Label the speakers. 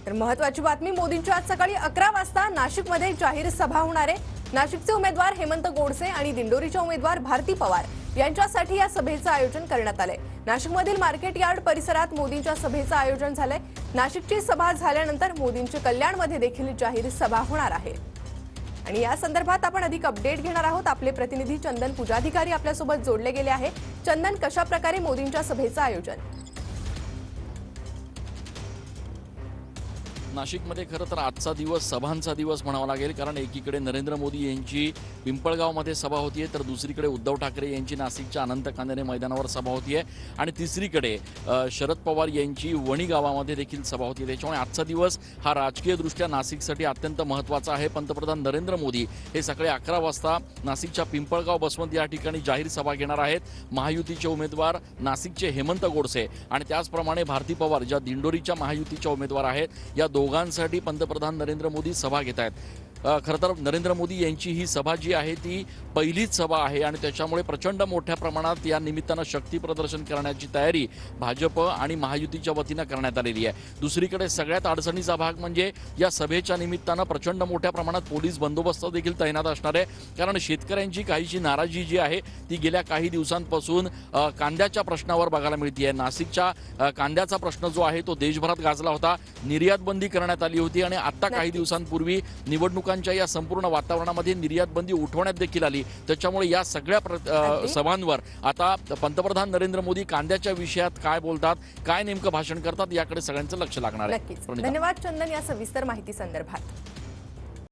Speaker 1: तर महत्त्वाची बातमी, मोदींची आज सकाळी 11 वाजता नाशिकमध्ये जाहीर सभा होणार आहे। नाशिकचे उमेदवार हेमंत गोडसे आणि दिंडोरीचे उमेदवार भारती पवार यांच्यासाठी या सभेचं आयोजन करण्यात आलंय। नाशिकमधील मार्केट यार्ड परिसरात मोदींच्या सभेचं आयोजन झालंय। नाशिकची सभा झाल्यानंतर मोदींची कल्याणमध्ये देखील जाहीर सभा होणार आहे। आणि या संदर्भात आपण अधिक अपडेट घेणार आहोत। आपले प्रतिनिधी चंदन पूजाधिकारी आपल्यासोबत जोडले गेले आहे। चंदन, कशा प्रकारे मोदींच्या सभेचं आयोजन?
Speaker 2: नाशिकमध्ये खरं तर आजचा दिवस सभांचा दिवस म्हणावा लागेल, कारण एकीकडे नरेंद्र मोदी यांची पिंपळगावमध्ये सभा होतीये, तर दुसरीकडे उद्धव ठाकरे यांची नाशिकच्या अनंत कांदणे मैदानावर सभा होतीये आणि तिसरीकडे शरद पवार यांची वणी गावामध्ये देखील सभा होतीये। त्याच्यामुळे आजचा दिवस हा राजकीयदृष्ट्या नाशिकसाठी अत्यंत महत्त्वाचा आहे। पंतप्रधान नरेंद्र मोदी हे सकाळी 11 वाजता नाशिकच्या पिंपळगाव बसवंत या ठिकाणी जाहीर सभा घेणार आहेत। महायुतीचे उमेदवार नाशिकचे हेमंत गोडसे आणि त्याचप्रमाणे भारती पवार ज्या दिंडोरीच्या महायुतीच्या उमेदवार आहेत, या दोघांसाठी पंतप्रधान नरेंद्र मोदी सभा घेत आहेत। खरं तर नरेंद्र मोदी यांची ही सभा जी आहे ती पहिलीच सभा आहे आणि त्याच्यामुळे प्रचंड मोठ्या प्रमाणात या निमित्तानं शक्ती प्रदर्शन करण्याची तयारी भाजप आणि महायुतीच्या वतीनं करण्यात आलेली आहे। दुसरीकडे सगळ्यात अडचणीचा भाग म्हणजे या सभेच्या निमित्तानं प्रचंड मोठ्या प्रमाणात पोलीस बंदोबस्त देखील तैनात असणार आहे, कारण शेतकऱ्यांची काहीशी नाराजी जी आहे ती गेल्या काही दिवसांपासून कांद्याच्या प्रश्नावर बघायला मिळते। नाशिकच्या कांद्याचा प्रश्न जो आहे तो देशभरात गाजला होता, निर्यात बंदी करण्यात आली होती आणि आता काही दिवसांपूर्वी निवडणुकांच्या या संपूर्ण वातावरणामध्ये निर्यात बंदी उठवण्यात देखील आली। त्याच्यामुळे या सगळ्या सभांवर आता पंतप्रधान नरेंद्र मोदी कांद्याच्या विषयात काय बोलतात, काय नेमकं भाषण करतात, याकडे सगळ्यांचं लक्ष लागणार आहे।
Speaker 1: धन्यवाद चंदन या सविस्तर माहिती संदर्भात।